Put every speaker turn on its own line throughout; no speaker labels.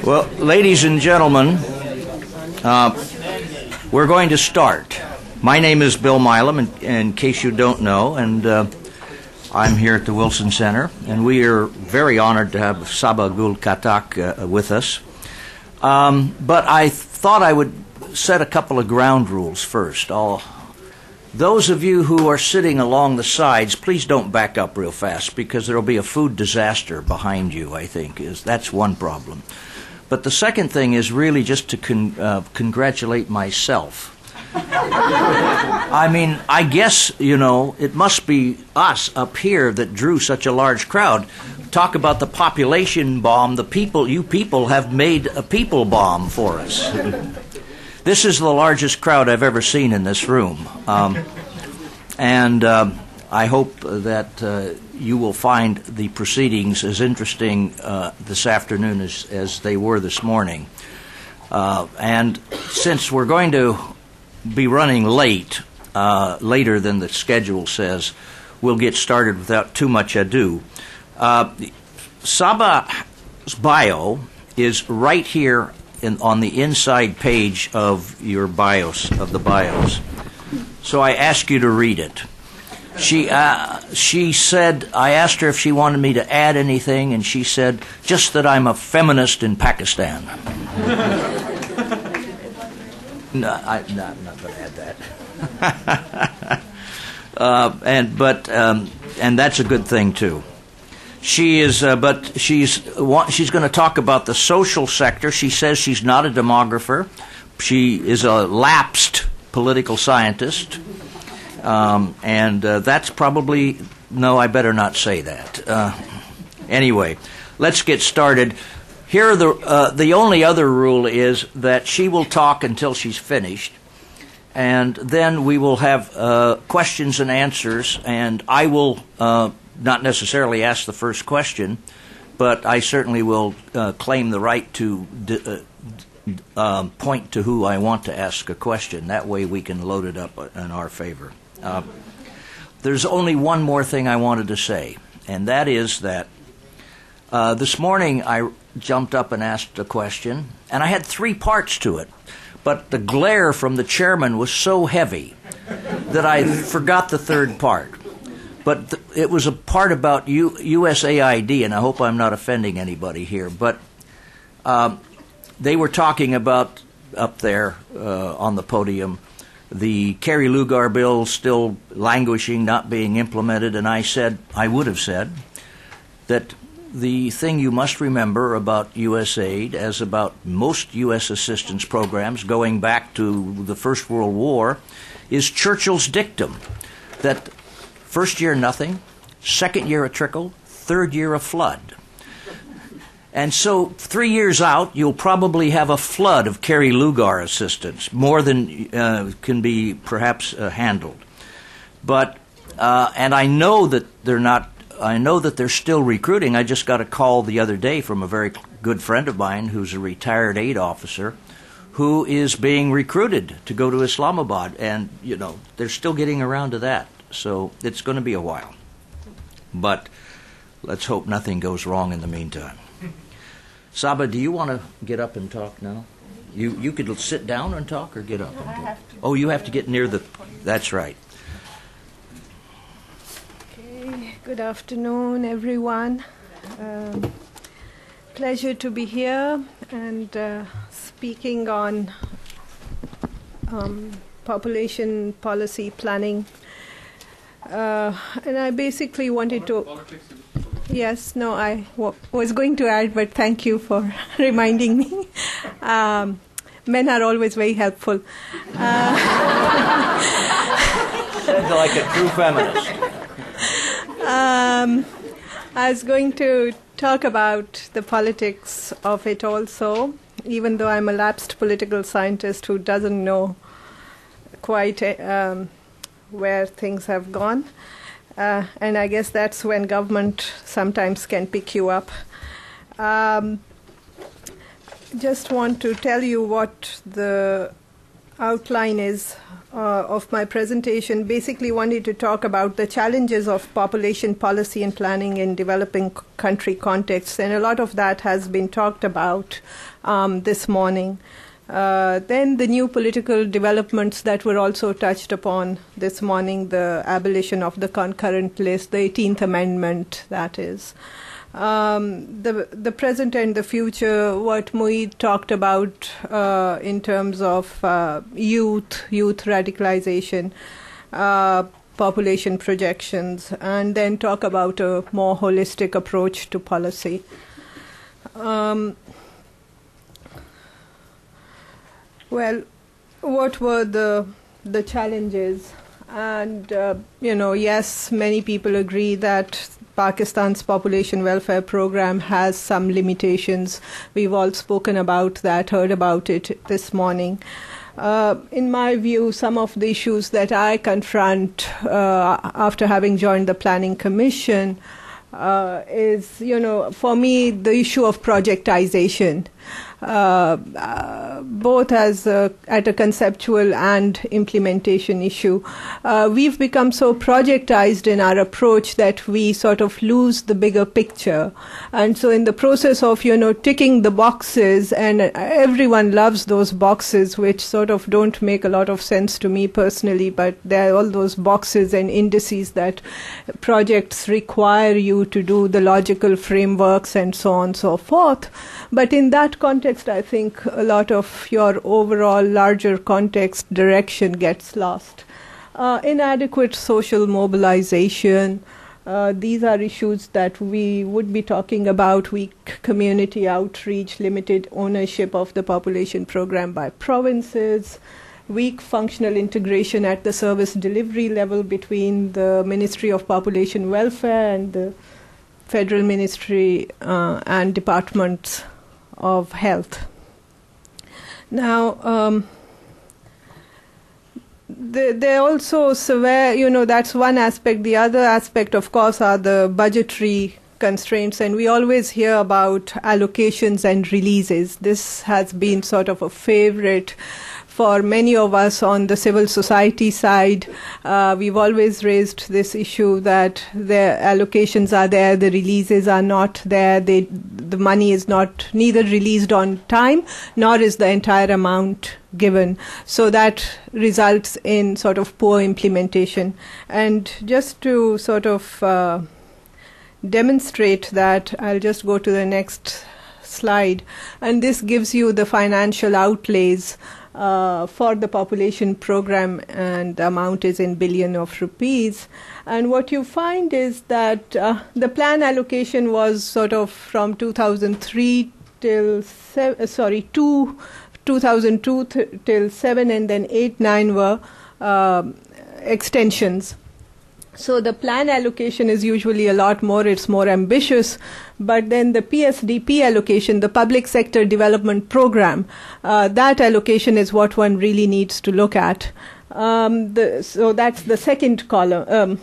Well, ladies and gentlemen, we're going to start. My name is Bill Milam, in case you don't know, and I'm here at the Wilson Center, and we are very honored to have Saba Gul Khattak with us. But I thought I would set a couple of ground rules first. Those of you who are sitting along the sides, please don't back up real fast, because there will be a food disaster behind you, I think. That's one problem. But the second thing is really just to congratulate myself. I mean, I guess, you know, it must be us up here that drew such a large crowd. Talk about the population bomb. You people have made a people bomb for us. This is the largest crowd I've ever seen in this room. And I hope that you will find the proceedings as interesting this afternoon as they were this morning. And since we're going to be running late, later than the schedule says, we'll get started without too much ado. Saba's bio is right here on the inside page of your bios, of the bios. So I ask you to read it. She said, I asked her if she wanted me to add anything, and she said, just that I'm a feminist in Pakistan. No, I'm not going to add that. And that's a good thing too. She is, but she's going to talk about the social sector. She says she's not a demographer. She is a lapsed political scientist, and that's probably no. I better not say that. Anyway, let's get started. Here are the only other rule is that she will talk until she's finished, and then we will have questions and answers, and I will not necessarily ask the first question, but I certainly will claim the right to point to who I want to ask a question. That way we can load it up in our favor. There's only one more thing I wanted to say, and that is that this morning I jumped up and asked a question, and I had 3 parts to it, but the glare from the chairman was so heavy that I forgot the third part. But it was a part about USAID, and I hope I'm not offending anybody here, but they were talking about, up there on the podium, the Kerry Lugar bill still languishing, not being implemented, and I would have said that the thing you must remember about USAID, as about most U.S. assistance programs going back to the First World War, is Churchill's dictum that first year nothing, second year a trickle, third year a flood. And so 3 years out, you'll probably have a flood of Kerry Lugar assistance, more than can be perhaps handled. But and I know that they're still recruiting. I just got a call the other day from a very good friend of mine who's a retired aid officer who is being recruited to go to Islamabad, and you know they're still getting around to that. So it's going to be a while. But let's hope nothing goes wrong in the meantime. Saba, do you want to get up and talk now? You could sit down and talk or get up and talk. I have to. Oh, you have to get near the... That's right.
Okay. Good afternoon, everyone. Pleasure to be here and speaking on population policy planning. And I basically wanted to... Yes, no, I was going to add, but thank you for reminding me. Men are always very helpful.
Sounds like a true feminist.
I was going to talk about the politics of it also, even though I'm a lapsed political scientist who doesn't know quite where things have gone. And I guess that's when government sometimes can pick you up. Just want to tell you what the outline is of my presentation basically wanted to talk about the challenges of population policy and planning in developing country contexts, and a lot of that has been talked about this morning. Then the new political developments that were also touched upon this morning, the abolition of the concurrent list, the 18th Amendment, that is. The present and the future, what Moeed talked about in terms of youth radicalization, population projections, and then talk about a more holistic approach to policy. Well, what were the challenges? And, yes, many people agree that Pakistan's population welfare program has some limitations. We've all spoken about that, heard about it this morning. In my view, some of the issues that I confront after having joined the Planning Commission is, for me, the issue of projectization. Both as at a conceptual and implementation issue. We've become so projectized in our approach that we sort of lose the bigger picture. And so in the process of, ticking the boxes, and everyone loves those boxes, which sort of don't make a lot of sense to me personally, but there are all those boxes and indices that projects require you to do, the logical frameworks and so on and so forth. But in that context, I think a lot of your overall larger context direction gets lost. Inadequate social mobilization. These are issues that we would be talking about: weak community outreach, limited ownership of the population program by provinces, weak functional integration at the service delivery level between the Ministry of Population Welfare and the Federal Ministry and Departments of Health. Now, they're also severe, that's one aspect. The other aspect, of course, are the budgetary constraints, and we always hear about allocations and releases. This has been sort of a favorite for many of us on the civil society side. We've always raised this issue that the allocations are there, the releases are not there, the money is neither released on time, nor is the entire amount given. So that results in sort of poor implementation. And just to sort of demonstrate that, I'll just go to the next slide. And this gives you the financial outlays for the population program, and the amount is in billion of rupees. And what you find is that the plan allocation was sort of from 2003 till 2002 till 7, and then 8, 9 were extensions. So the plan allocation is usually a lot more, it's more ambitious, but then the PSDP allocation, the Public Sector Development Program, that allocation is what one really needs to look at. So that's the second column,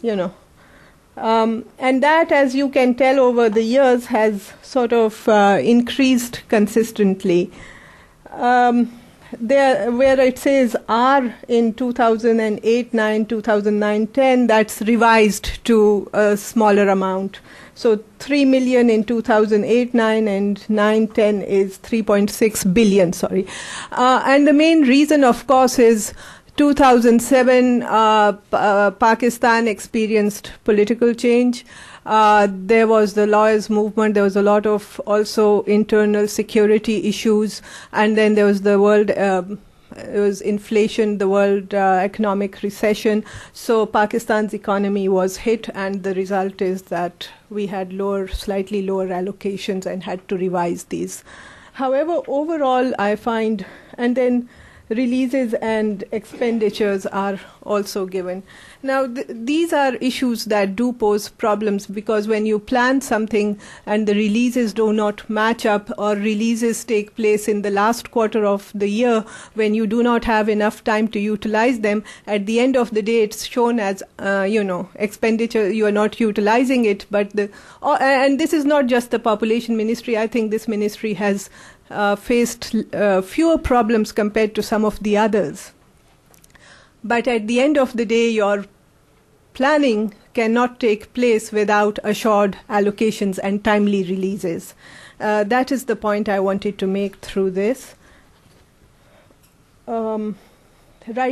and that, as you can tell over the years, has sort of increased consistently. There, where it says R in 2008-9, 2009-10, that's revised to a smaller amount. So 3 million in 2008-9 and 9-10 is 3.6 billion, sorry. And the main reason, of course, is 2007, Pakistan experienced political change. There was the lawyers' movement. There was a lot of also internal security issues, and then there was the world. It was inflation, the world economic recession. So Pakistan's economy was hit, and the result is that we had slightly lower allocations and had to revise these. However, overall, I find, and then releases and expenditures are also given. Now, these are issues that do pose problems, because when you plan something and the releases do not match up, or releases take place in the last quarter of the year when you do not have enough time to utilize them, at the end of the day it's shown as, expenditure, you are not utilizing it. But and this is not just the population ministry. I think this ministry has faced fewer problems compared to some of the others. But at the end of the day, your planning cannot take place without assured allocations and timely releases. That is the point I wanted to make through this. Right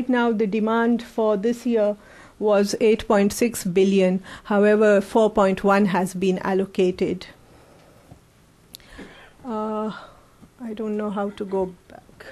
now, the demand for this year was 8.6 billion. However, 4.1 has been allocated. I don't know how to go back.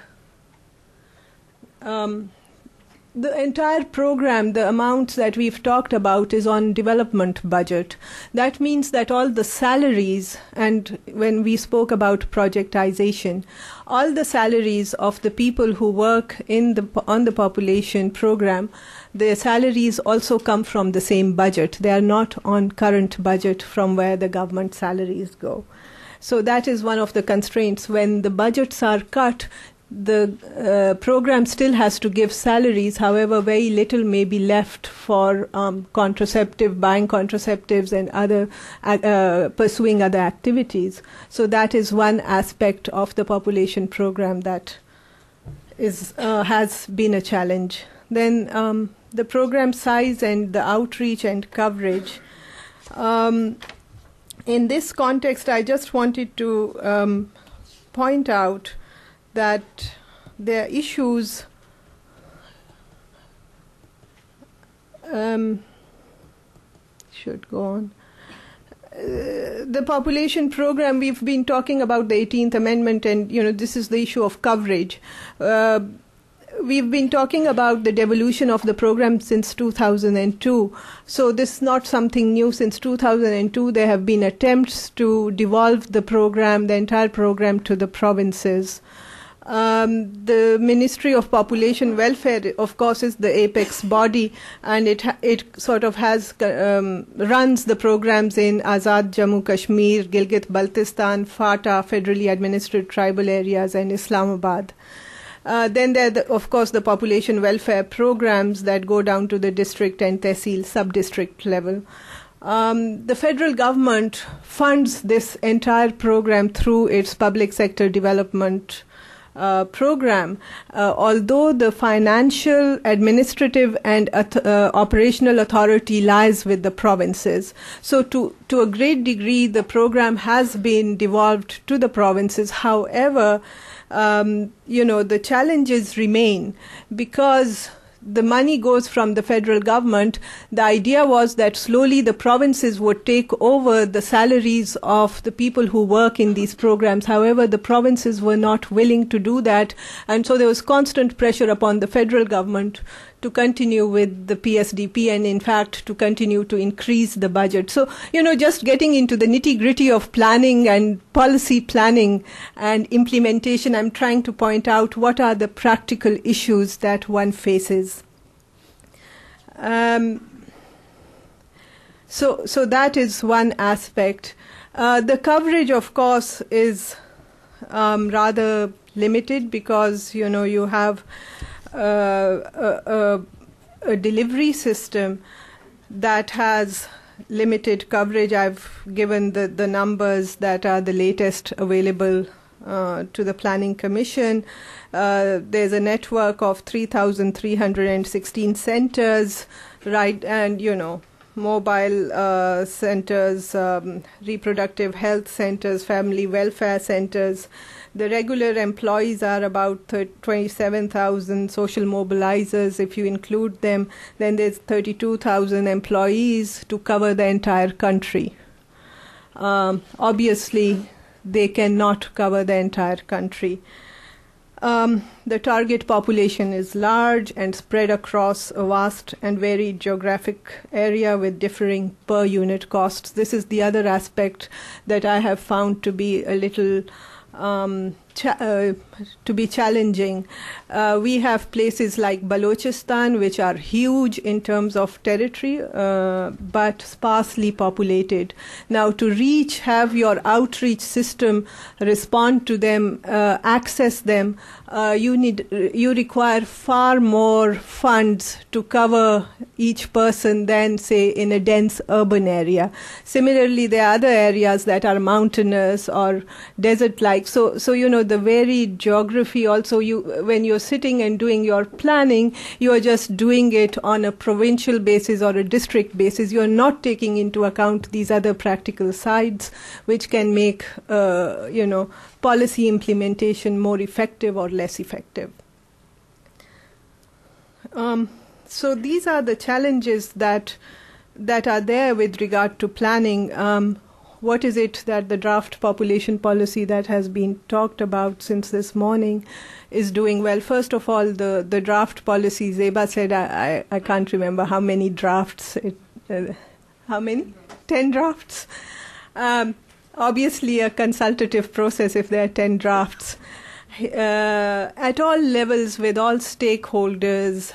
The entire program, the amounts that we've talked about, is on development budget. That means that all the salaries, and when we spoke about projectization, all the salaries of the people who work on the population program, their salaries also come from the same budget. They are not on current budget from where the government salaries go. So that is one of the constraints. When the budgets are cut, the program still has to give salaries. However, very little may be left for buying contraceptives and other pursuing other activities. So that is one aspect of the population program that has been a challenge. Then the program size and the outreach and coverage. In this context, I just wanted to point out that there are issues should go on. The population program, we've been talking about the 18th Amendment, and this is the issue of coverage. We've been talking about the devolution of the program since 2002. So this is not something new. Since 2002, there have been attempts to devolve the program, the entire program, to the provinces. The Ministry of Population Welfare, of course, is the apex body, and it sort of has runs the programs in Azad Jammu Kashmir, Gilgit-Baltistan, FATA, federally administered tribal areas, and Islamabad. Then there are, of course, the population welfare programs that go down to the district and tehsil sub-district level. The federal government funds this entire program through its public sector development program, although the financial, administrative, and operational authority lies with the provinces. So to a great degree, the program has been devolved to the provinces. However, the challenges remain because the money goes from the federal government. The idea was that slowly the provinces would take over the salaries of the people who work in these programs. However, the provinces were not willing to do that, and so there was constant pressure upon the federal government to continue with the PSDP and, in fact, to continue to increase the budget. So, just getting into the nitty-gritty of planning and policy planning and implementation, I'm trying to point out what are the practical issues that one faces. So that is one aspect. The coverage, of course, is rather limited because, you have a delivery system that has limited coverage. I've given the numbers that are the latest available to the Planning Commission. There's a network of 3,316 centers, right, and, mobile centers, reproductive health centers, family welfare centers. The regular employees are about 27,000 social mobilizers. If you include them, then there's 32,000 employees to cover the entire country. Obviously, they cannot cover the entire country. The target population is large and spread across a vast and varied geographic area with differing per unit costs. This is the other aspect that I have found to be a little challenging. We have places like Balochistan, which are huge in terms of territory, but sparsely populated. Now, to have your outreach system respond to them, access them, you require far more funds to cover each person than, say, in a dense urban area. Similarly, there are other areas that are mountainous or desert-like. So the varied geography also, when you're sitting and doing your planning, you are just doing it on a provincial basis or a district basis. You're not taking into account these other practical sides, which can make, policy implementation more effective or less effective. So these are the challenges that are there with regard to planning. What is it that the draft population policy that has been talked about since this morning is doing? Well, first of all, the draft policy, Zeba said, I can't remember how many drafts. How many? 10 drafts. Obviously, a consultative process if there are 10 drafts. At all levels with all stakeholders,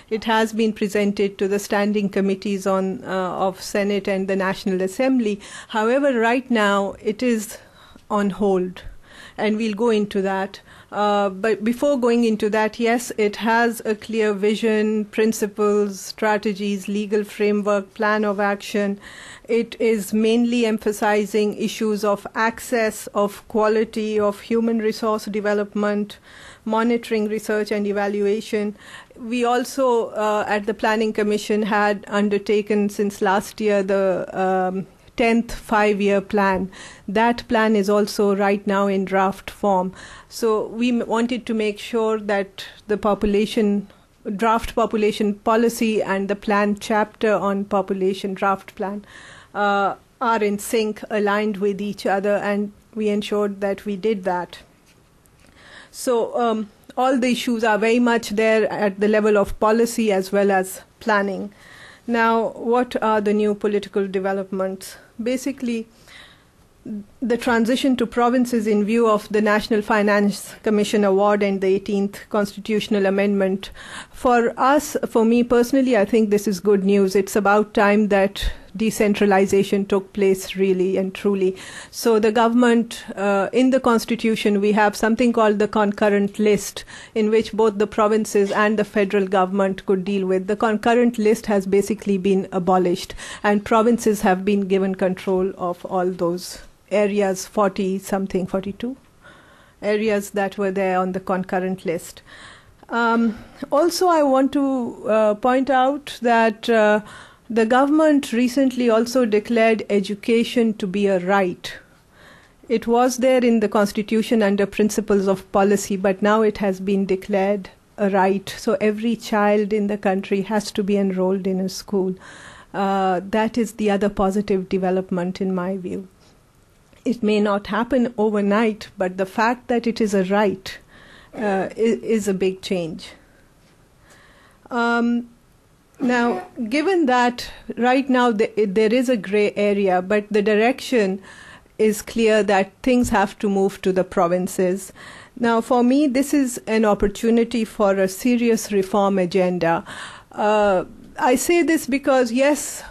it has been presented to the standing committees of Senate and the National Assembly. However, right now it is on hold, and we'll go into that. But before going into that, yes, it has a clear vision, principles, strategies, legal framework, plan of action. It is mainly emphasizing issues of access, of quality, of human resource development, monitoring, research, and evaluation. We also, at the Planning Commission, had undertaken since last year the 10th five-year plan. That plan is also right now in draft form. So we wanted to make sure that the draft population policy and the plan chapter on population draft plan are in sync, aligned with each other, and we ensured that we did that. So all the issues are very much there at the level of policy as well as planning. Now, what are the new political developments? Basically, the transition to provinces in view of the National Finance Commission Award and the 18th Constitutional Amendment. For us, for me personally, I think this is good news. It's about time that decentralization took place really and truly. So the government, in the Constitution, we have something called the concurrent list, in which both the provinces and the federal government could deal with. The concurrent list has basically been abolished, and provinces have been given control of all those areas, 42 areas that were there on the concurrent list. Also, I want to point out that the government recently also declared education to be a right. It was there in the Constitution under principles of policy, but now it has been declared a right. So every child in the country has to be enrolled in a school. That is the other positive development in my view. It may not happen overnight, but the fact that it is a right is a big change. Now, given that right now there is a gray area, but the direction is clear that things have to move to the provinces. Now, for me, this is an opportunity for a serious reform agenda. I say this because, yes,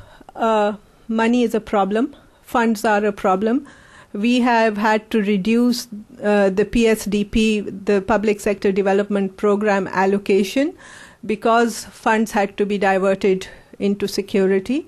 money is a problem, funds are a problem. We have had to reduce the PSDP, the Public Sector Development Program allocation, because funds had to be diverted into security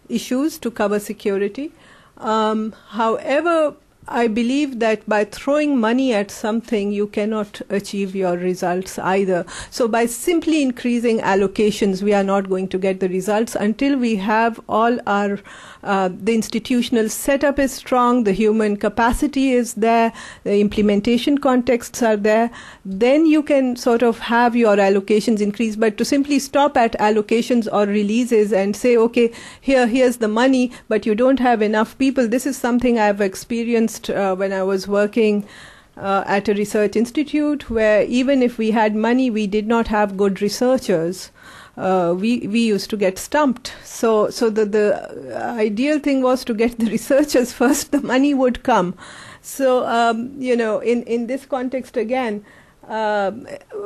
issues to cover security. However, I believe that by throwing money at something, you cannot achieve your results either. So by simply increasing allocations, we are not going to get the results until we have all our, the institutional setup is strong, the human capacity is there, the implementation contexts are there, then you can sort of have your allocations increase. But to simply stop at allocations or releases and say, okay, here's the money, but you don't have enough people, this is something I've experienced when I was working at a research institute, where even if we had money, we did not have good researchers. We used to get stumped. So the ideal thing was to get the researchers first, the money would come. So, in this context again,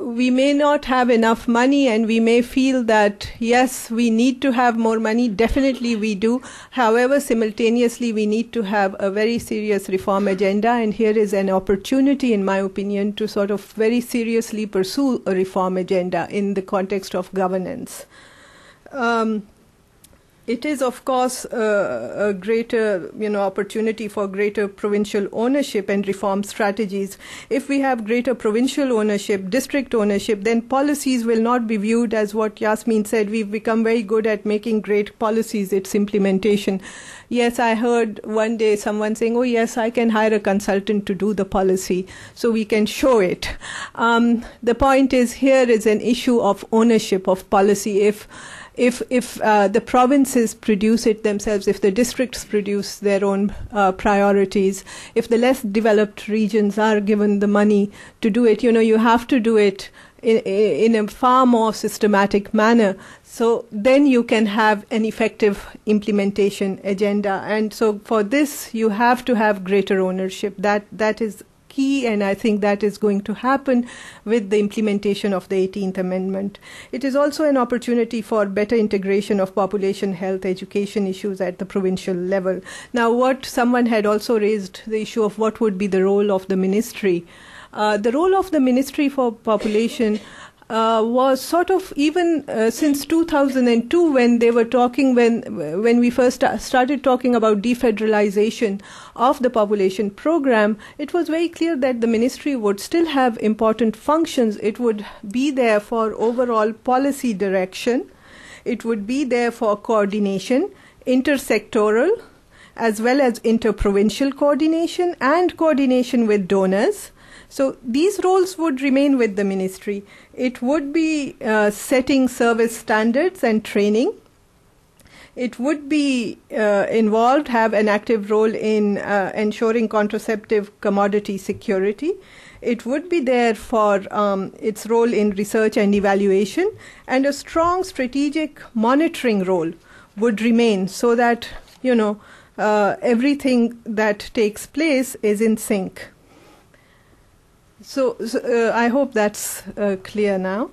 we may not have enough money, and we may feel that, yes, we need to have more money. Definitely we do. However, simultaneously, we need to have a very serious reform agenda. And here is an opportunity, in my opinion, to sort of very seriously pursue a reform agenda in the context of governance. it is, of course, a greater, opportunity for greater provincial ownership and reform strategies. If we have greater provincial ownership, district ownership, then policies will not be viewed as what Yasmeen said. We've become very good at making great policies. It's implementation. Yes, I heard one day someone saying, oh, yes, I can hire a consultant to do the policy, so we can show it. The point is, here is an issue of ownership of policy. If the provinces produce it themselves, if the districts produce their own priorities, if the less developed regions are given the money to do it, you have to do it in a far more systematic manner. So then you can have an effective implementation agenda. And so for this, you have to have greater ownership. That is key, and I think that is going to happen with the implementation of the 18th Amendment. It is also an opportunity for better integration of population health, education issues at the provincial level. Now, what someone had also raised the issue of what would be the role of the ministry. The role of the Ministry for Population was sort of even since 2002 when they were talking, when we first started talking about defederalization of the population program, it was very clear that the ministry would still have important functions. It would be there for overall policy direction. It would be there for coordination, intersectoral, as well as interprovincial coordination and coordination with donors. So these roles would remain with the ministry. It would be setting service standards and training. It would be involved, have an active role in ensuring contraceptive commodity security. It would be there for its role in research and evaluation, and a strong strategic monitoring role would remain so that, everything that takes place is in sync. So I hope that's clear now.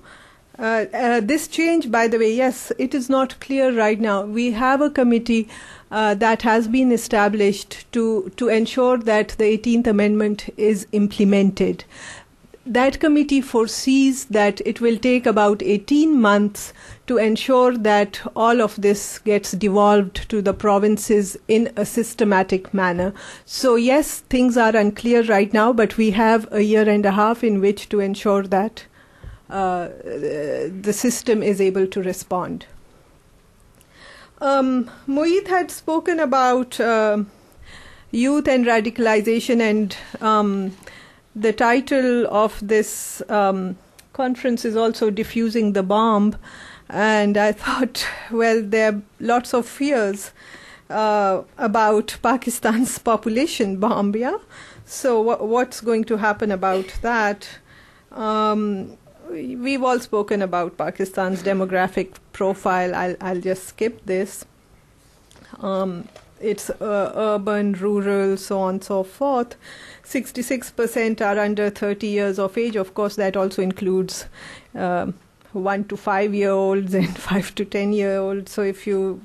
This change, by the way, yes, it is not clear right now. We have a committee that has been established to ensure that the 18th Amendment is implemented. That committee foresees that it will take about 18 months to ensure that all of this gets devolved to the provinces in a systematic manner. So yes, things are unclear right now, but we have a year and a half in which to ensure that the system is able to respond. Moeed had spoken about youth and radicalization, and the title of this conference is also Defusing the Bomb. And I thought, well, there are lots of fears about Pakistan's population bomb, yeah? So what's going to happen about that? We've all spoken about Pakistan's demographic profile. I'll just skip this. It's urban, rural, so on and so forth. 66% are under 30 years of age. Of course, that also includes 1 to 5 year olds and 5 to 10 year olds. So if you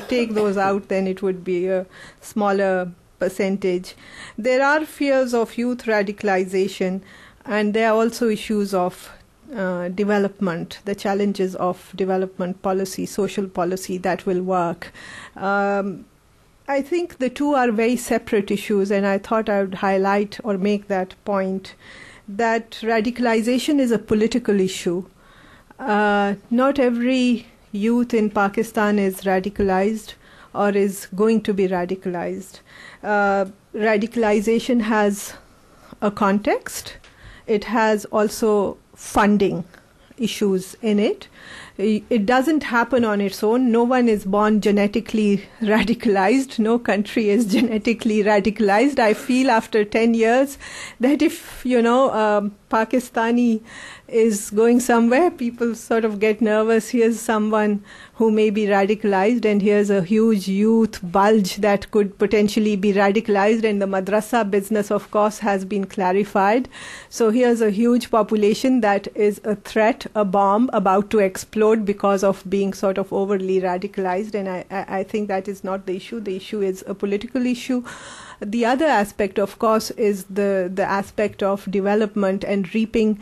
take those out, then it would be a smaller percentage. There are fears of youth radicalization, and there are also issues of development, the challenges of development policy, social policy that will work. I think the two are very separate issues, and I thought I would highlight or make that point, that radicalization is a political issue. Not every youth in Pakistan is radicalized or is going to be radicalized. Radicalization has a context. It has also funding issues in it. It doesn't happen on its own. No one is born genetically radicalized. No country is genetically radicalized. I feel after 10 years that if, Pakistani is going somewhere, people sort of get nervous. Here's someone who may be radicalized, and here's a huge youth bulge that could potentially be radicalized, and the madrasa business, of course, has been clarified. So here's a huge population that is a threat, a bomb about to explode because of being sort of overly radicalized, and I think that is not the issue. The issue is a political issue. The other aspect, of course, is the aspect of development and reaping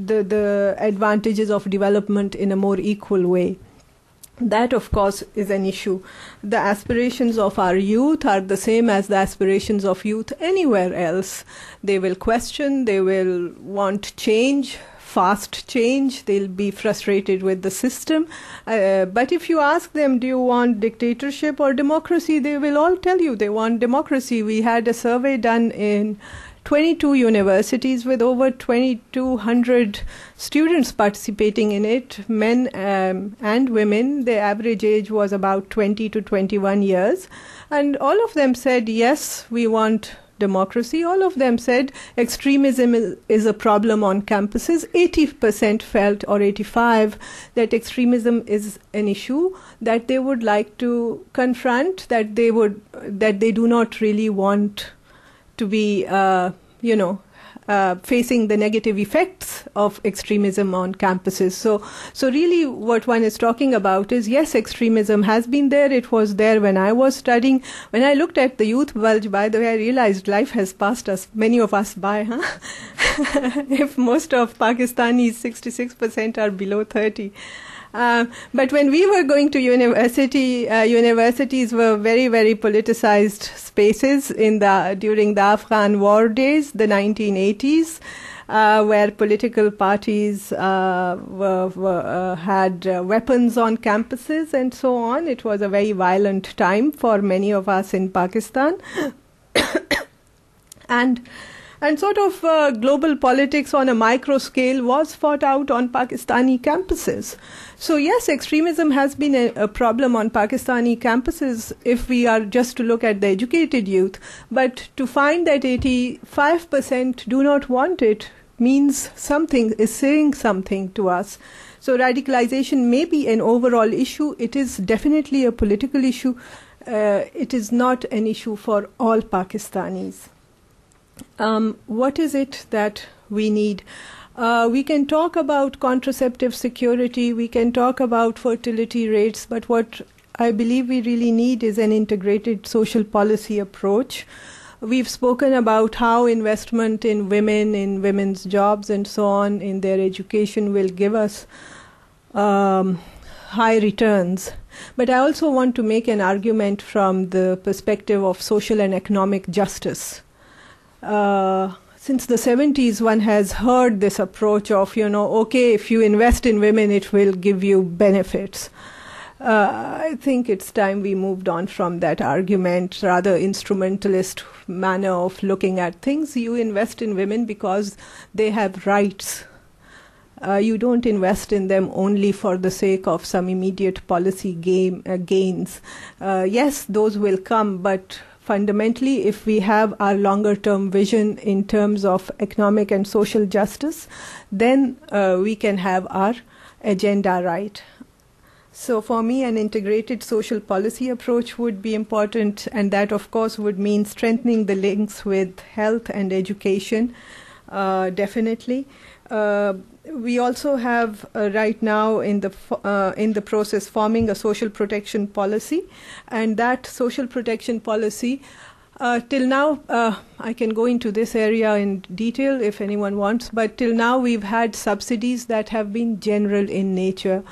the advantages of development in a more equal way. That, of course, is an issue. The aspirations of our youth are the same as the aspirations of youth anywhere else. They will question, they will want change, fast change, they'll be frustrated with the system. But if you ask them, do you want dictatorship or democracy, they will all tell you they want democracy. We had a survey done in 22 universities with over 2,200 students participating in it, men and women. The average age was about 20 to 21 years. And all of them said, yes, we want democracy. All of them said extremism is a problem on campuses. 80% felt, or 85%, that extremism is an issue that they would like to confront, that they do not really want to be, facing the negative effects of extremism on campuses. So really what one is talking about is, yes, extremism has been there. It was there when I was studying. When I looked at the youth bulge, by the way, I realized life has passed us, many of us by, if most of Pakistanis, 66% are below 30. But when we were going to university, universities were very, very politicized spaces during the Afghan war days, the 1980s, where political parties had weapons on campuses and so on. It was a very violent time for many of us in Pakistan. And sort of global politics on a micro scale was fought out on Pakistani campuses. So yes, extremism has been a problem on Pakistani campuses if we are just to look at the educated youth. But to find that 85% do not want it means something, is saying something to us. So radicalization may be an overall issue. It is definitely a political issue. It is not an issue for all Pakistanis. What is it that we need? We can talk about contraceptive security, we can talk about fertility rates, but what I believe we really need is an integrated social policy approach. We've spoken about how investment in women, in women's jobs and so on, in their education will give us high returns. But I also want to make an argument from the perspective of social and economic justice. Since the 70s, one has heard this approach of, okay, if you invest in women, it will give you benefits. I think it's time we moved on from that argument, rather instrumentalist manner of looking at things. You invest in women because they have rights. You don't invest in them only for the sake of some immediate policy gains. Yes, those will come, but fundamentally, if we have our longer-term vision in terms of economic and social justice, then we can have our agenda right. So for me, an integrated social policy approach would be important, and that, of course, would mean strengthening the links with health and education, definitely. We also have right now in the process forming a social protection policy, and that social protection policy till now, I can go into this area in detail if anyone wants, but till now we've had subsidies that have been general in nature,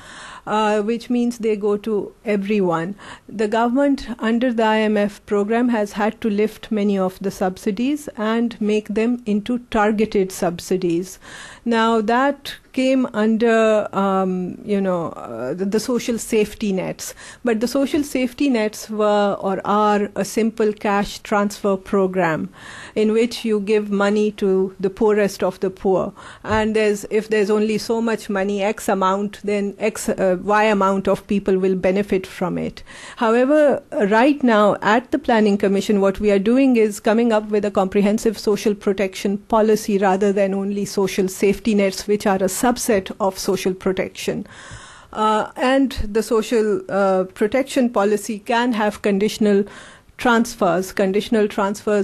which means they go to everyone. The government under the IMF program has had to lift many of the subsidies and make them into targeted subsidies. Now that came under, the social safety nets. But the social safety nets were or are a simple cash transfer program in which you give money to the poorest of the poor. And if there's only so much money, X amount, then Y amount of people will benefit from it. However, right now at the Planning Commission, what we are doing is coming up with a comprehensive social protection policy rather than only social safety nets, which are a subset of social protection. And the social protection policy can have conditional transfers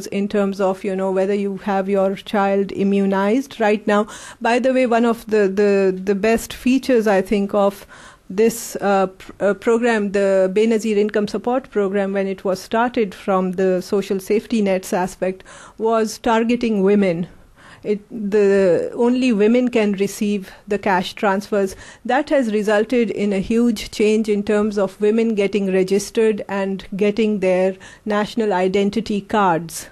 in terms of, whether you have your child immunized. Right now, by the way, one of the best features, I think, of this program, the Benazir Income Support Program, when it was started from the social safety nets aspect, was targeting women. the only women can receive the cash transfers. That has resulted in a huge change in terms of women getting registered and getting their national identity cards.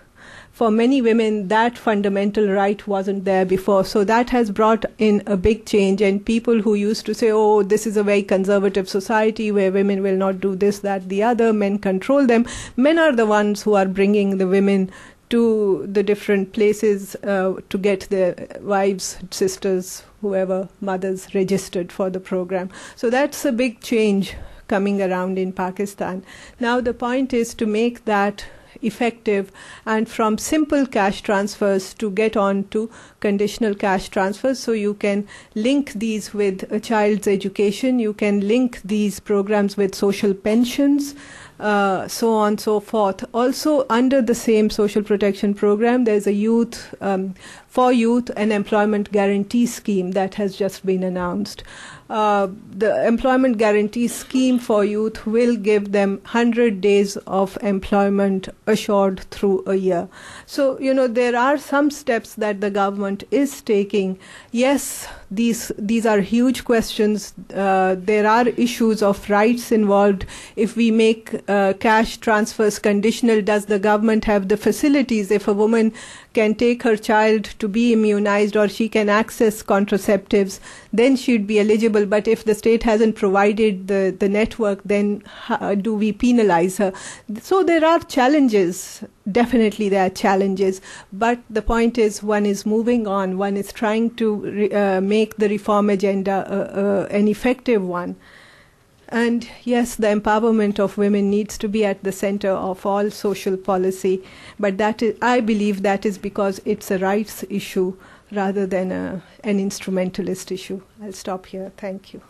For many women, that fundamental right wasn't there before. So that has brought in a big change. And people who used to say, oh, this is a very conservative society where women will not do this, that, the other, men control them. Men are the ones who are bringing the women to the different places to get their wives, sisters, whoever, mothers registered for the program. So that's a big change coming around in Pakistan. Now the point is to make that effective, and from simple cash transfers to get on to conditional cash transfers, so you can link these with a child's education, you can link these programs with social pensions, so on and so forth. Also, under the same social protection program, there's a youth an employment guarantee scheme that has just been announced. The employment guarantee scheme for youth will give them 100 days of employment assured through a year. So, there are some steps that the government is taking. Yes, these are huge questions. There are issues of rights involved. If we make cash transfers conditional, does the government have the facilities? If a woman can take her child to be immunized or she can access contraceptives, then she'd be eligible. But if the state hasn't provided the network, then do we penalize her? So there are challenges. Definitely there are challenges. But the point is, one is moving on. One is trying to make the reform agenda an effective one. And yes, the empowerment of women needs to be at the center of all social policy. But I believe that is because it's a rights issue rather than an instrumentalist issue. I'll stop here. Thank you.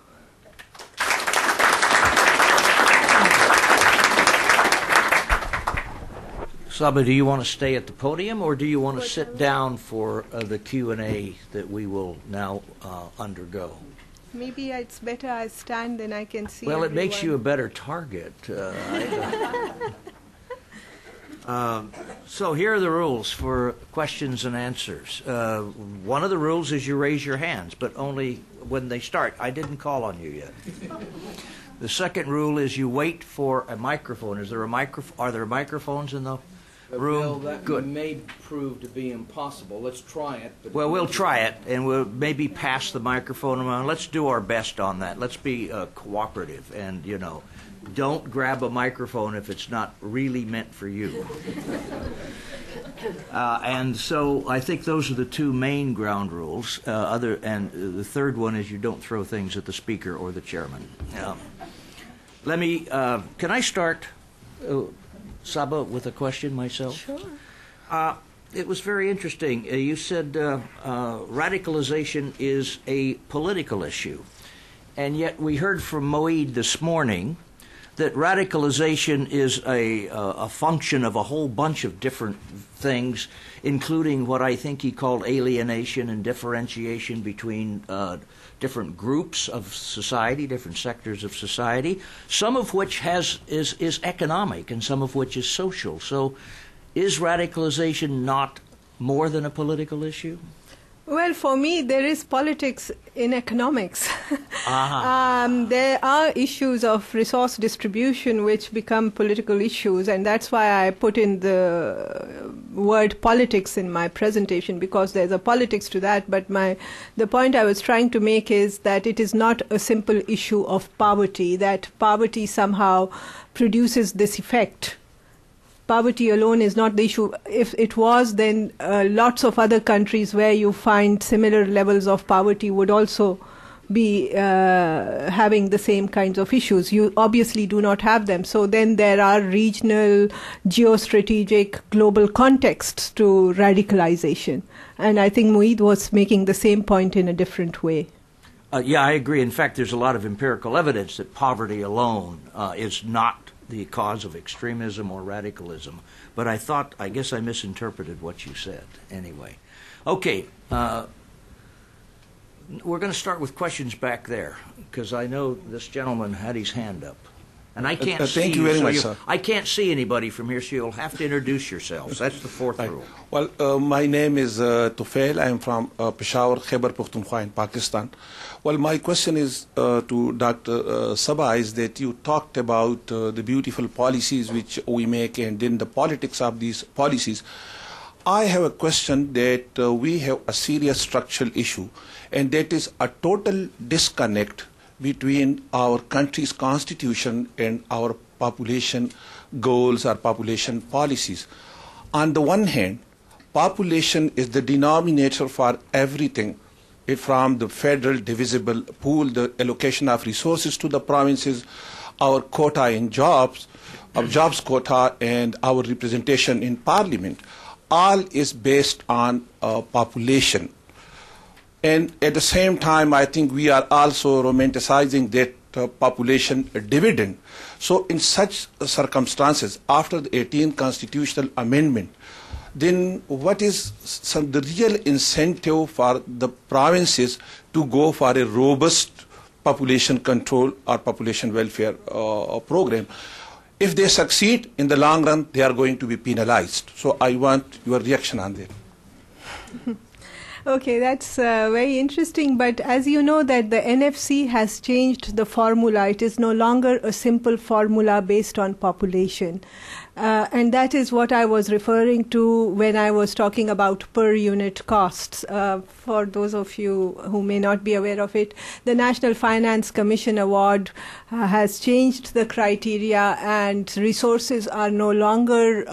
Saba, do you want to stay at the podium, or do you want to sit down for the Q&A that we will now undergo?
Maybe it's better I stand, then I can see.
Well,
everyone.
It makes you a better target. So here are the rules for questions and answers. One of the rules is you raise your hands, but only when they start. I didn't call on you yet. The second rule is you wait for a microphone. Are there microphones in the room?
Well, that
Good.
may prove to be impossible. Let's try it.
Well, we'll try it, and we'll maybe pass the microphone around. Let's do our best on that. Let's be cooperative, and, don't grab a microphone if it's not really meant for you. And so I think those are the two main ground rules. And the third one is you don't throw things at the speaker or the chairman. Can I start, Saba, with a question myself?
Sure.
It was very interesting. You said radicalization is a political issue. And yet we heard from Moeed this morning that radicalization is a function of a whole bunch of different things, including what I think he called alienation and differentiation between different groups of society, different sectors of society, some of which is economic and some of which is social. So is radicalization not more than a political issue?
Well, for me, there is politics in economics.
Uh-huh.
There are issues of resource distribution which become political issues, and that's why I put in the word politics in my presentation, because there's a politics to that. But the point I was trying to make is that it is not a simple issue of poverty, that poverty somehow produces this effect. Poverty alone is not the issue. If it was, then lots of other countries where you find similar levels of poverty would also be having the same kinds of issues. You obviously do not have them. So then there are regional, geostrategic, global contexts to radicalization. And I think Moeed was making the same point in a different way.
Yeah, I agree. In fact, there's a lot of empirical evidence that poverty alone is not the cause of extremism or radicalism. But I guess I misinterpreted what you said anyway. Okay, we're going to start with questions back there, because I know this gentleman had his hand up. And I can't see
thank you very much, sir.
I can't see anybody from here, so you'll have to introduce yourselves. That's the fourth rule.
Well, my name is Tufail. I am from Peshawar, Khyber Pakhtunkhwa in Pakistan. Well, my question is to Dr. Saba is that you talked about the beautiful policies which we make and then the politics of these policies. I have a question that we have a serious structural issue, and that is a total disconnect between our country's constitution and our population goals or population policies. On the one hand, population is the denominator for everything, from the federal divisible pool, the allocation of resources to the provinces, our quota in jobs, jobs quota, and our representation in parliament. All is based on population. And at the same time, I think we are also romanticizing that population dividend. So in such circumstances, after the 18th constitutional amendment, then what is the real incentive for the provinces to go for a robust population control or population welfare program? If they succeed, in the long run, they are going to be penalized. So I want your reaction on that.
Okay, that's very interesting. But as you know, that the NFC has changed the formula. It is no longer a simple formula based on population. And that is what I was referring to when I was talking about per unit costs. For those of you who may not be aware of it, the National Finance Commission Award has changed the criteria, and resources are no longer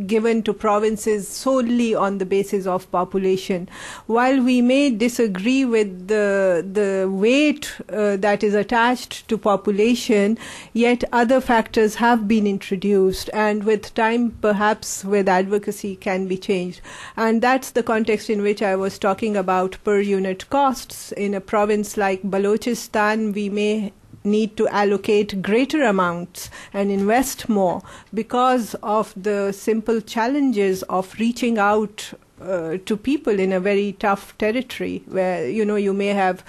given to provinces solely on the basis of population. While we may disagree with the weight that is attached to population, yet other factors have been introduced, and with time, perhaps with advocacy, can be changed. And that's the context in which I was talking about per unit costs. In a province like Balochistan, we may need to allocate greater amounts and invest more because of the simple challenges of reaching out to people in a very tough territory where, you may have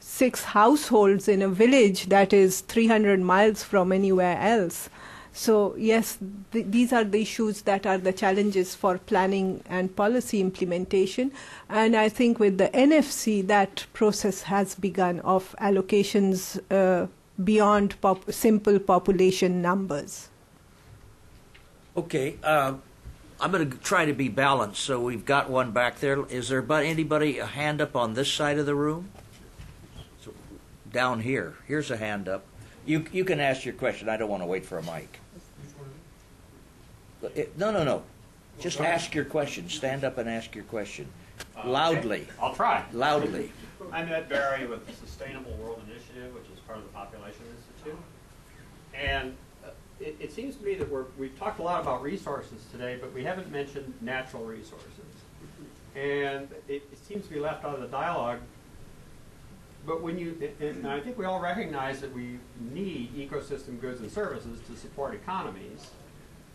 6 households in a village that is 300 miles from anywhere else. So yes, these are the issues that are the challenges for planning and policy implementation. And I think with the NFC, that process has begun of allocations beyond simple population numbers.
Okay, I'm going to try to be balanced. So we've got one back there. Is there anybody a hand up on this side of the room? So down here. Here's a hand up. You can ask your question. I don't want to wait for a mic. No. Just ask your question. Stand up and ask your question. Loudly.
Okay. I'll try.
Loudly.
I'm Ed Barry with the Sustainable World Initiative, which is part of the Population Institute. And it seems to me that we've talked a lot about resources today, but we haven't mentioned natural resources. And it seems to be left out of the dialogue. But and I think we all recognize that we need ecosystem goods and services to support economies.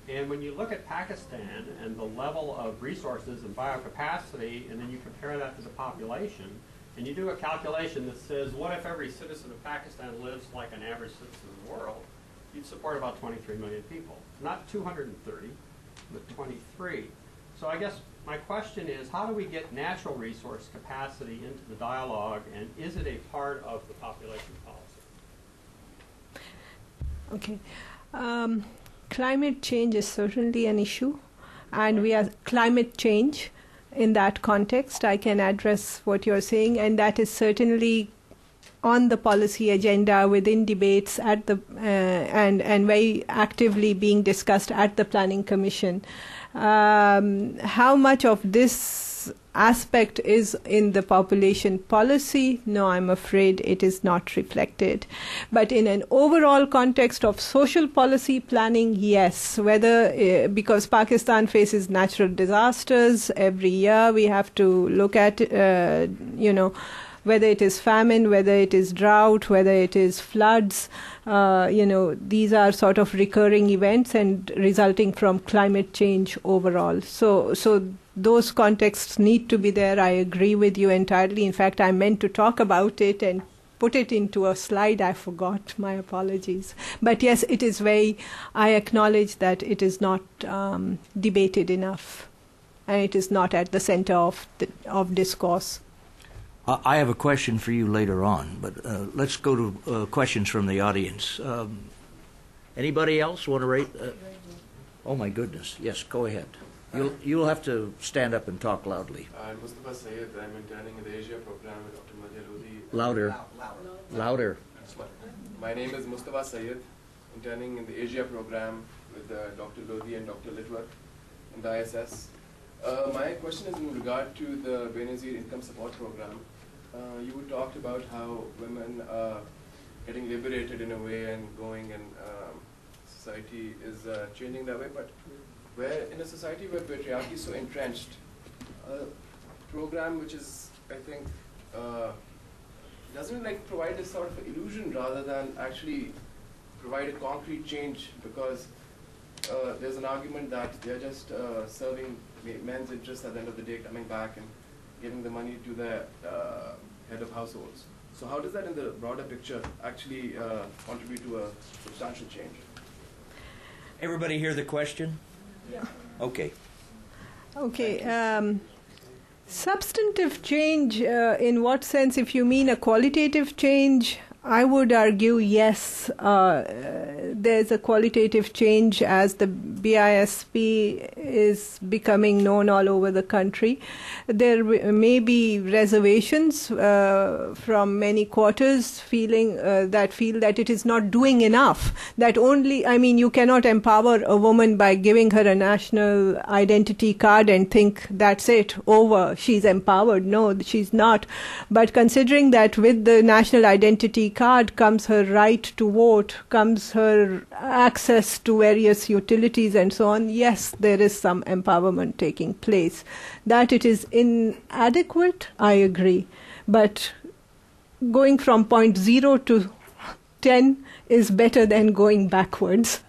And when you look at Pakistan and the level of resources and biocapacity, and then you compare that to the population, and you do a calculation that says, what if every citizen of Pakistan lives like an average citizen of the world? You'd support about 23 million people. Not 230, but 23. So I guess my question is, how do we get natural resource capacity into the dialogue, and is it a part of the population policy?
Okay. Climate change is certainly an issue, and we are climate change. In that context, I can address what you're saying, and that is certainly on the policy agenda within debates at the and very actively being discussed at the Planning Commission. How much of this aspect is in the population policy? No, I'm afraid it is not reflected. But in an overall context of social policy planning, yes. Whether because Pakistan faces natural disasters every year, we have to look at whether it is famine, whether it is drought, whether it is floods, these are sort of recurring events and resulting from climate change overall. So those contexts need to be there. I agree with you entirely. In fact, I meant to talk about it and put it into a slide. I forgot. My apologies. But yes, it is I acknowledge that it is not debated enough, and it is not at the center of discourse.
I have a question for you later on, but let's go to questions from the audience. Anybody else want to rate? Oh my goodness! Yes, go ahead. You'll have to stand up and talk loudly.
Mustafa Sayyid. I'm interning in the Asia program with Dr. Lodi.
Louder. Louder.
My name is Mustafa Sayyid, interning in the Asia program with Dr. Lodi and Dr. Litworth in the ISS. My question is in regard to the Benazir Income Support Program. You talked about how women are getting liberated in a way and going, and society is changing that way, but where in a society where patriarchy is so entrenched, a program which is, I think, doesn't like provide a sort of illusion rather than actually provide a concrete change, because there's an argument that they're just serving men's interests at the end of the day, coming back and giving the money to the head of households. So how does that in the broader picture actually contribute to a substantial change?
Everybody hear the question?
Yeah.
Okay.
Okay. Substantive change, in what sense? If you mean a qualitative change, I would argue yes, there's a qualitative change as the BISP is becoming known all over the country. There may be reservations from many quarters feel that it is not doing enough. That only, you cannot empower a woman by giving her a national identity card and think that's it, over, she's empowered. No, she's not. But considering that with the national identity card comes her right to vote, comes her access to various utilities and so on, yes, there is some empowerment taking place. That it is inadequate, I agree. But going from point 0 to 10 is better than going backwards.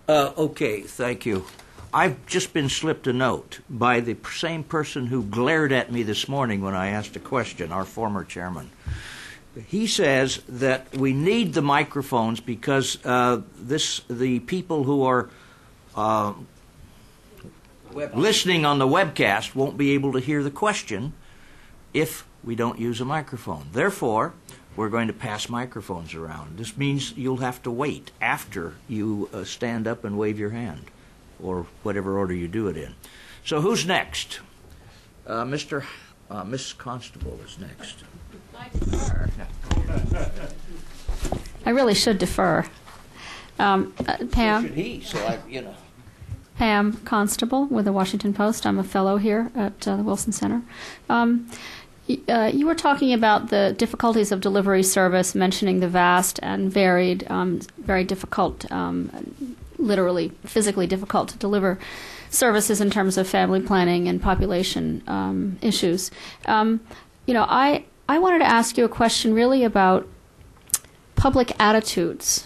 Okay, thank you. I've just been slipped a note by the same person who glared at me this morning when I asked a question, our former chairman. He says that we need the microphones because the people who are listening on the webcast won't be able to hear the question if we don't use a microphone. Therefore, we're going to pass microphones around. This means you'll have to wait after you stand up and wave your hand, or whatever order you do it in. So who's next? Miss Constable is next.
I defer. I really should defer. Pam.
So should he? So
Pam Constable with the Washington Post. I'm a fellow here at the Wilson Center. You were talking about the difficulties of delivery service, mentioning the vast and varied, very difficult, literally physically difficult to deliver services in terms of family planning and population issues. I wanted to ask you a question really about public attitudes.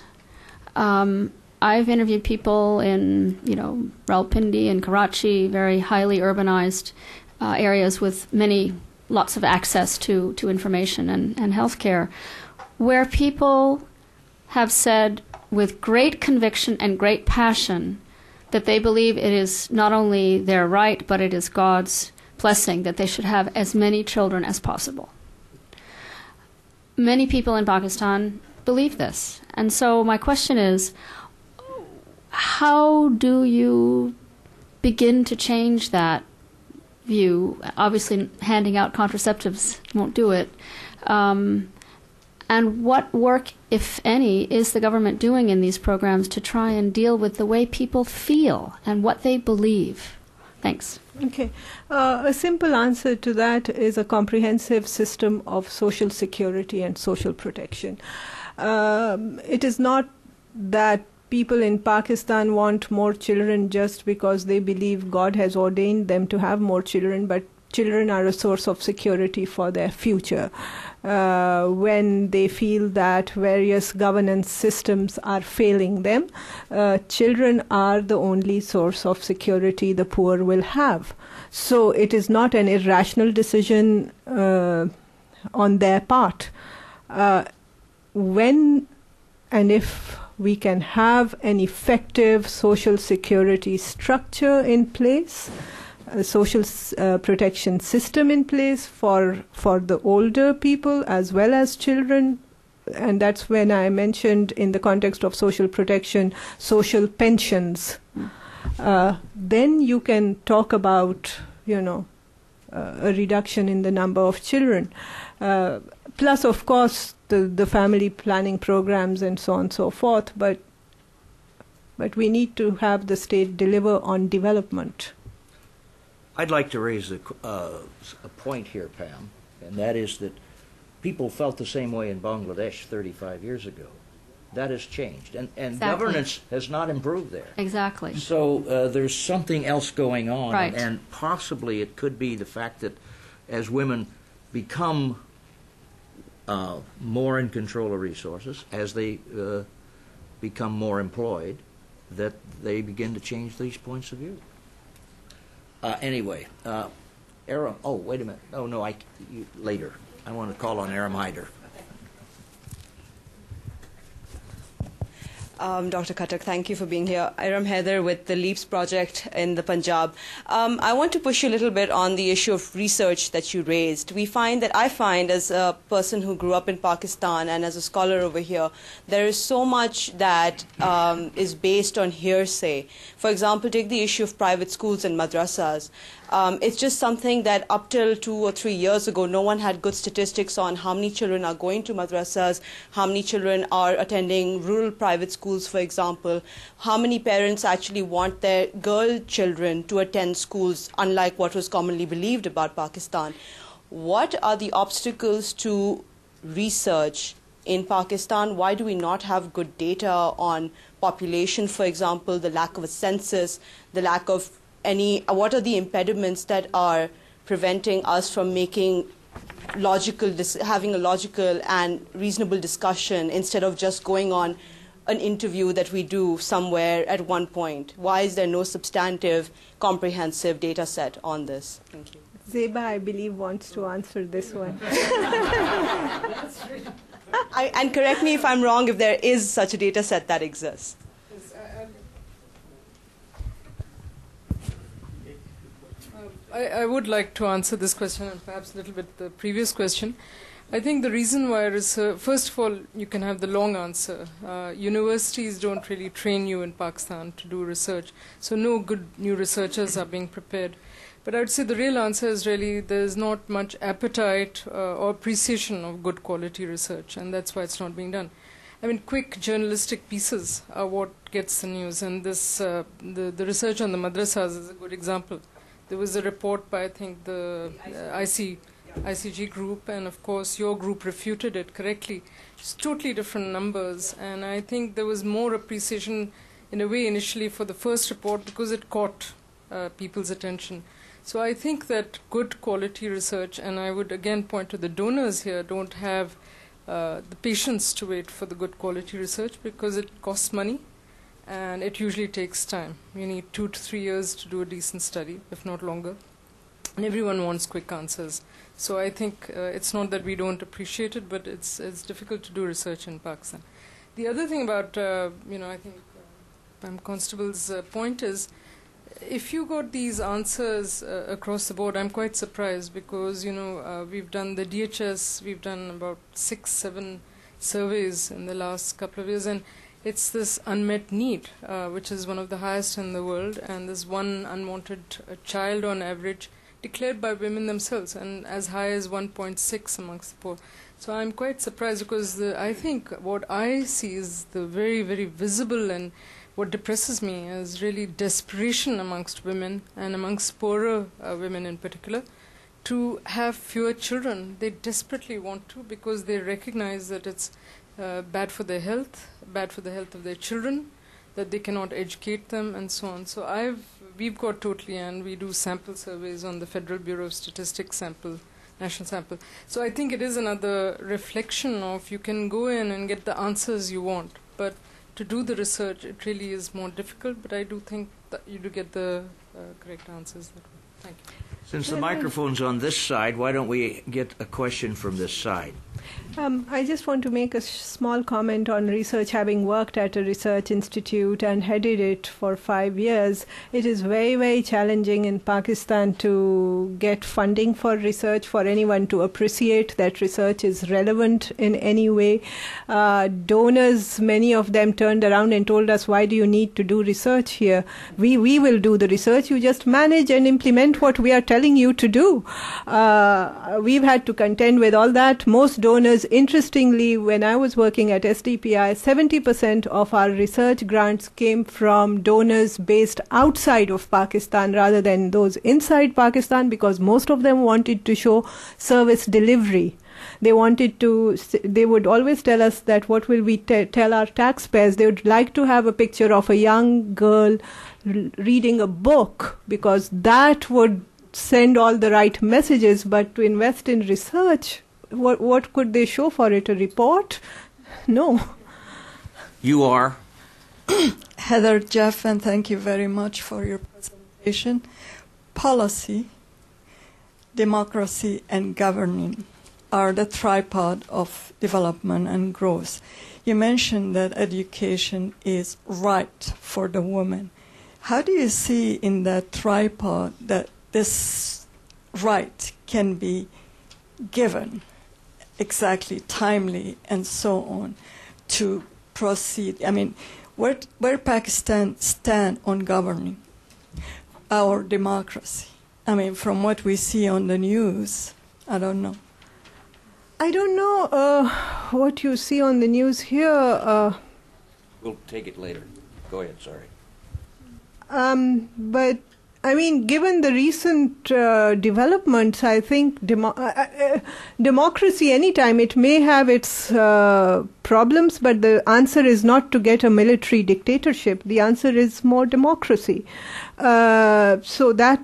I've interviewed people in, Rawalpindi and Karachi, very highly urbanized areas with lots of access to information and healthcare, where people have said with great conviction and great passion that they believe it is not only their right, but it is God's blessing that they should have as many children as possible. Many people in Pakistan believe this. And so my question is, how do you begin to change that view? Obviously, handing out contraceptives won't do it. And what work, if any, is the government doing in these programs to try and deal with the way people feel and what they believe? Thanks.
Okay. A simple answer to that is a comprehensive system of social security and social protection. It is not that people in Pakistan want more children just because they believe God has ordained them to have more children, but children are a source of security for their future. When they feel that various governance systems are failing them, children are the only source of security the poor will have. So it is not an irrational decision on their part. when and if we can have an effective social security structure in place, a social protection system in place for the older people as well as children. And that's when I mentioned, in the context of social protection, social pensions. Then you can talk about, a reduction in the number of children. Plus, of course, the family planning programs and so on and so forth. But we need to have the state deliver on development.
I'd like to raise a point here, Pam, and that is that people felt the same way in Bangladesh 35 years ago. That has changed, and
Exactly.
governance has not improved there.
Exactly.
So there's something else going on,
Right.
and possibly it could be the fact that as women become more in control of resources, as they become more employed, that they begin to change these points of view. Anyway, Aram. Oh, wait a minute. Oh no, later. I want to call on Aram Hyder.
Dr. Khattak, thank you for being here. Iram Haider with the LEAPS project in the Punjab. I want to push you a little bit on the issue of research that you raised. I find as a person who grew up in Pakistan and as a scholar over here, there is so much that is based on hearsay. For example, take the issue of private schools and madrasas. It's just something that up till 2 or 3 years ago, no one had good statistics on how many children are going to madrasas, how many children are attending rural private schools, for example, how many parents actually want their girl children to attend schools, unlike what was commonly believed about Pakistan. What are the obstacles to research in Pakistan? Why do we not have good data on population, for example, the lack of a census, the lack of what are the impediments that are preventing us from having a logical and reasonable discussion instead of just going on an interview that we do somewhere at one point? Why is there no substantive, comprehensive data set on this? Thank you.
Zeba, I believe, wants to answer this one.
And correct me if I'm wrong, if there is such a data set that exists.
I would like to answer this question and perhaps a little bit the previous question. I think the reason why research, first of all, you can have the long answer. Universities don't really train you in Pakistan to do research, so no good new researchers are being prepared. But I would say the real answer is really there's not much appetite or appreciation of good quality research, and that's why it's not being done. I mean, quick journalistic pieces are what gets the news, and this the research on the madrasas is a good example. There was a report by, I think, the ICG group, and of course your group refuted it correctly. It's totally different numbers, and I think there was more appreciation in a way initially for the first report because it caught people's attention. So I think that good quality research, and I would again point to the donors here, don't have the patience to wait for the good quality research because it costs money. And it usually takes time. You need 2 to 3 years to do a decent study, if not longer. And everyone wants quick answers. So I think it's not that we don't appreciate it, but it's difficult to do research in Pakistan. The other thing about, I think Pam Constable's point is, if you got these answers across the board, I'm quite surprised because, we've done the DHS, we've done about 6-7 surveys in the last couple of years, and it's this unmet need, which is one of the highest in the world, and this one unwanted child on average declared by women themselves, and as high as 1.6 amongst the poor. So I'm quite surprised because I think what I see is the very, very visible, and what depresses me is really desperation amongst women and amongst poorer women in particular to have fewer children. They desperately want to because they recognize that it's bad for their health, bad for the health of their children, that they cannot educate them, and so on. So we've got totally, and we do sample surveys on the Federal Bureau of Statistics national sample. So I think it is another reflection of you can go in and get the answers you want, but to do the research, it really is more difficult, but I do think that you do get the correct answers. Thank you.
Since the microphone's on this side, why don't we get a question from this side?
I just want to make a small comment on research. Having worked at a research institute and headed it for 5 years, it is very, very challenging in Pakistan to get funding for research, for anyone to appreciate that research is relevant in any way. Donors, many of them turned around and told us, why do you need to do research here? We will do the research. You just manage and implement what we are telling you to do. We've had to contend with all that. Most donors, interestingly, when I was working at SDPI, 70% of our research grants came from donors based outside of Pakistan rather than those inside Pakistan, because most of them wanted to show service delivery. They would always tell us that what will we tell our taxpayers? They would like to have a picture of a young girl reading a book, because that would send all the right messages. But to invest in research, what could they show for it? A report? No.
You are?
Heather, Jeff, and thank you very much for your presentation. Policy, democracy, and governing are the tripod of development and growth. You mentioned that education is right for the woman. How do you see in that tripod that this right can be given exactly, timely, and so on to proceed? I mean, where Pakistan stand on governing our democracy? I mean, from what we see on the news, I don't know.
I don't know what you see on the news here.
We'll take it later. Go ahead, sorry.
But I mean, given the recent developments, I think democracy, anytime, it may have its problems, but the answer is not to get a military dictatorship. The answer is more democracy. So that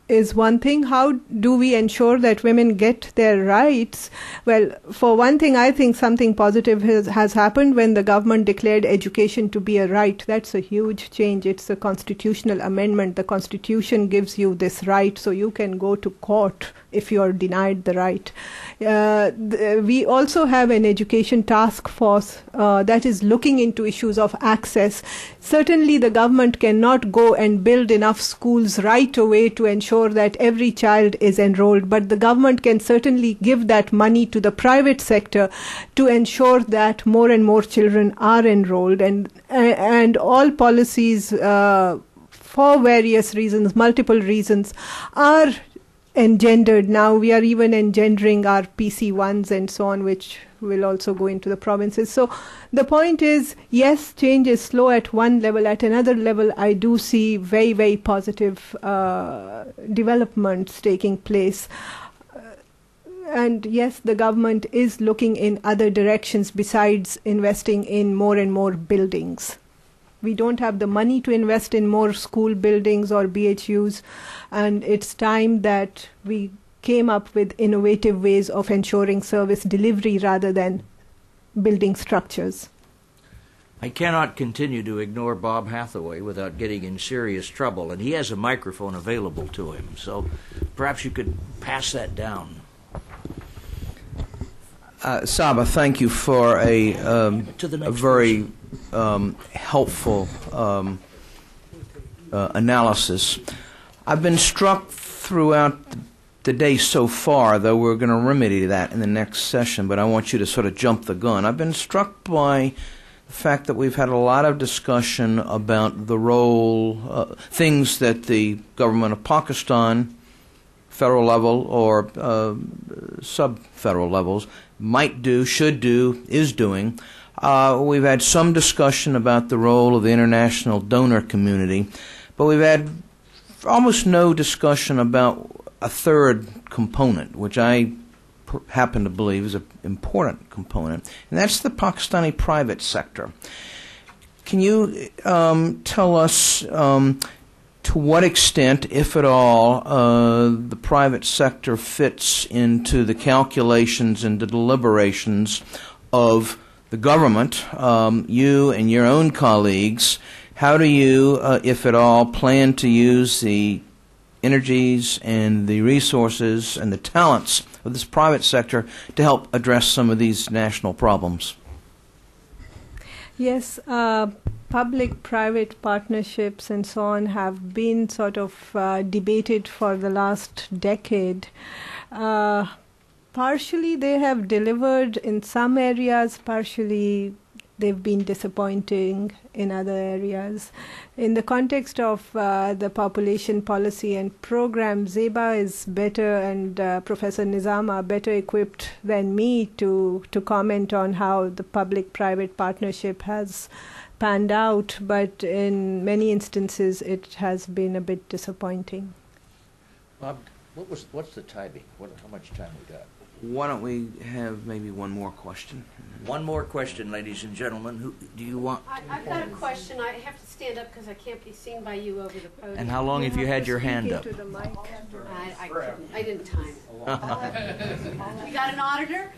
is one thing. How do we ensure that women get their rights? Well, for one thing, I think something positive has happened when the government declared education to be a right. That's a huge change. It's a constitutional amendment. The Constitution gives you this right, so you can go to court if you are denied the right. We also have an education task force that is looking into issues of access. Certainly, the government cannot go and build enough schools right away to ensure that every child is enrolled, but the government can certainly give that money to the private sector to ensure that more and more children are enrolled, and all policies for various reasons, multiple reasons, are engendered. Now we are even engendering our PC1s and so on, which will also go into the provinces. So the point is, yes, change is slow at one level. At another level, I do see very, very positive developments taking place. And yes, the government is looking in other directions besides investing in more and more buildings. We don't have the money to invest in more school buildings or BHUs, and it's time that we came up with innovative ways of ensuring service delivery rather than building structures.
I cannot continue to ignore Bob Hathaway without getting in serious trouble, and he has a microphone available to him, so perhaps you could pass that down.
Saba, thank you for a very helpful analysis. I've been struck throughout the day so far, though we're going to remedy that in the next session, but I want you to sort of jump the gun. I've been struck by the fact that we've had a lot of discussion about the role, things that the government of Pakistan, federal level or sub-federal levels, might do, should do, is doing. We've had some discussion about the role of the international donor community, but we've had almost no discussion about a third component, which I happen to believe is an important component, and that's the Pakistani private sector. Can you tell us to what extent, if at all, the private sector fits into the calculations and the deliberations of the government, you and your own colleagues? How do you, if at all, plan to use the energies and the resources and the talents of this private sector to help address some of these national problems?
Yes, public-private partnerships and so on have been sort of debated for the last decade. Partially they have delivered in some areas, partially they've been disappointing in other areas. In the context of the population policy and program, Zeba is better, and Professor Nizam are better equipped than me to comment on how the public-private partnership has panned out, but in many instances it has been a bit disappointing.
Bob, what's the timing? How much time we got?
Why don't we have maybe one more question?
One more question, ladies and gentlemen. Who do you want?
I've got a question. I have to stand up because I can't be seen by you over the podium.
And how long have you had your hand up?
I didn't time it. You got an auditor?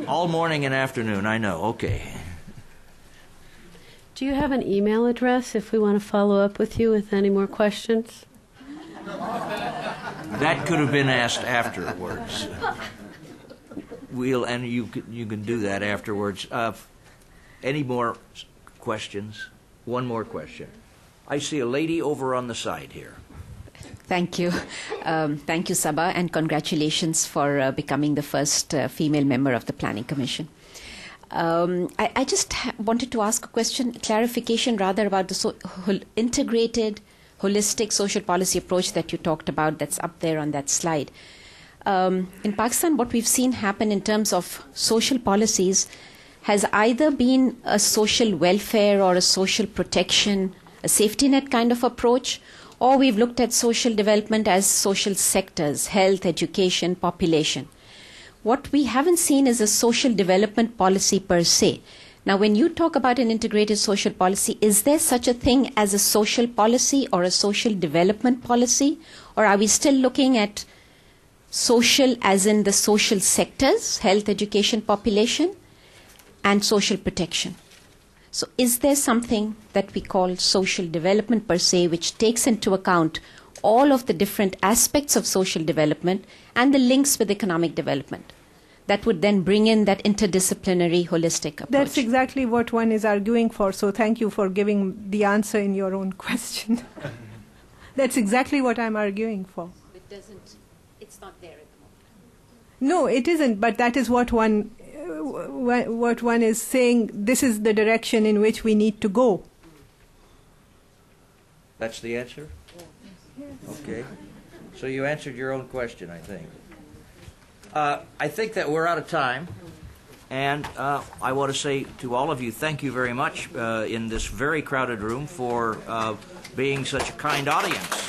All morning and afternoon, I know. Okay.
Do you have an email address if we want to follow up with you with any more questions?
That could have been asked afterwards. And you can do that afterwards. Any more questions? One more question. I see a lady over on the side here.
Thank you. Thank you, Saba, and congratulations for becoming the first female member of the Planning Commission. I just wanted to ask a question, clarification rather, about the integrated, holistic social policy approach that you talked about that's up there on that slide. In Pakistan, what we've seen happen in terms of social policies has either been a social welfare or a social protection, a safety net kind of approach, or we've looked at social development as social sectors, health, education, population. What we haven't seen is a social development policy per se. Now, when you talk about an integrated social policy, is there such a thing as a social policy or a social development policy? Or are we still looking at social as in the social sectors, health, education, population, and social protection? So is there something that we call social development per se, which takes into account all of the different aspects of social development and the links with economic development, that would then bring in that interdisciplinary, holistic approach? That's
exactly what one is arguing for, so thank you for giving the answer in your own question. That's exactly what I'm arguing for.
It's not there at the moment.
No, it isn't, but that is what one is saying. This is the direction in which we need to go.
That's the answer? Yes. Okay. So you answered your own question, I think. I think that we're out of time, and I want to say to all of you, thank you very much in this very crowded room for being such a kind audience.